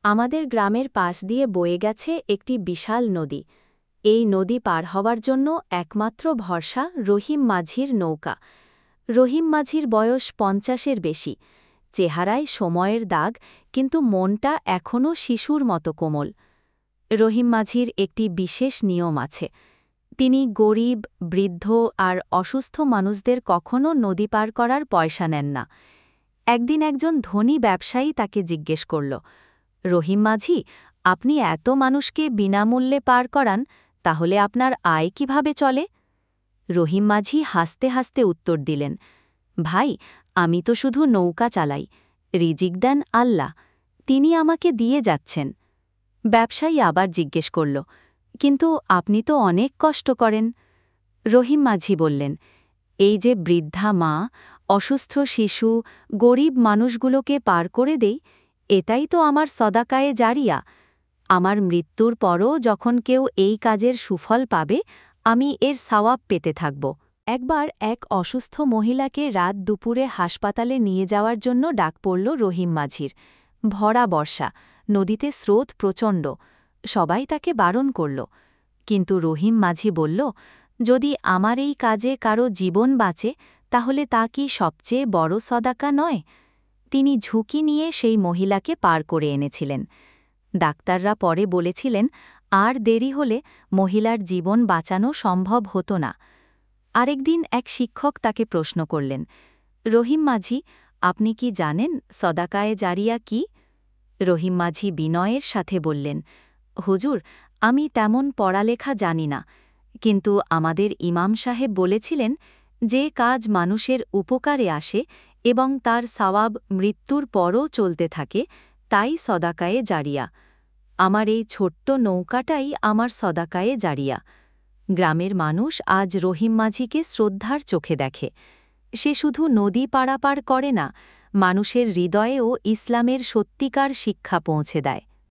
আমাদের গ্রামের পাশ দিয়ে বয়ে গেছে একটি বিশাল নদী। এই নদী পার হওয়ার জন্য একমাত্র ভরসা রহিম মাঝির নৌকা। রহিম মাঝির বয়স ৫০-এর বেশি, চেহারায় সময়ের দাগ, কিন্তু মনটা এখনও শিশুর মতো কোমল। রহিম মাঝির একটি বিশেষ নিয়ম আছে। তিনি গরিব, বৃদ্ধ আর অসুস্থ মানুষদের কখনও নদী পার করার পয়সা নেন না। একদিন একজন ধনী ব্যবসায়ী তাকে জিজ্ঞেস করল, রহিম মাঝি, আপনি এত মানুষকে বিনামূল্যে পার করান, তাহলে আপনার আয় কিভাবে চলে? রহিম মাঝি হাসতে হাসতে উত্তর দিলেন, ভাই, আমি তো শুধু নৌকা চালাই, রিজিক দেন আল্লাহ, তিনি আমাকে দিয়ে যাচ্ছেন। ব্যবসায়ী আবার জিজ্ঞেস করল, কিন্তু আপনি তো অনেক কষ্ট করেন। রহিম মাঝি বললেন, এই যে বৃদ্ধা মা, অসুস্থ শিশু, গরিব মানুষগুলোকে পার করে দেই, এটাই তো আমার সদাকায়ে জারিয়া। আমার মৃত্যুর পরও যখন কেউ এই কাজের সুফল পাবে, আমি এর সওয়াব পেতে থাকব। একবার এক অসুস্থ মহিলাকে রাত দুপুরে হাসপাতালে নিয়ে যাওয়ার জন্য ডাক পড়ল রহিম মাঝির। ভরা বর্ষা, নদীতে স্রোত প্রচণ্ড, সবাই তাকে বারণ করল। কিন্তু রহিম মাঝি বলল, যদি আমার এই কাজে কারো জীবন বাঁচে, তাহলে তা কি সবচেয়ে বড় সদাকা নয়? তিনি ঝুঁকি নিয়ে সেই মহিলাকে পার করে এনেছিলেন। ডাক্তাররা পরে বলেছিলেন, আর দেরি হলে মহিলার জীবন বাঁচানো সম্ভব হতো না। আরেকদিন এক শিক্ষক তাকে প্রশ্ন করলেন, রহিম মাঝি, আপনি কি জানেন সদাকায়ে জারিয়া কি? রহিম মাঝি বিনয়ের সাথে বললেন, হুজুর, আমি তেমন পড়ালেখা জানি না, কিন্তু আমাদের ইমাম সাহেব বলেছিলেন, যে কাজ মানুষের উপকারে আসে এবং তার সওয়াব মৃত্যুর পরও চলতে থাকে, তাই সদাকায়ে জারিয়া। আমার এই ছোট্ট নৌকাটাই আমার সদাকায়ে জারিয়া। গ্রামের মানুষ আজ রহিম মাঝিকে শ্রদ্ধার চোখে দেখে। সে শুধু নদী পারাপার করে না, মানুষের হৃদয়েও ইসলামের সত্যিকার শিক্ষা পৌঁছে দেয়।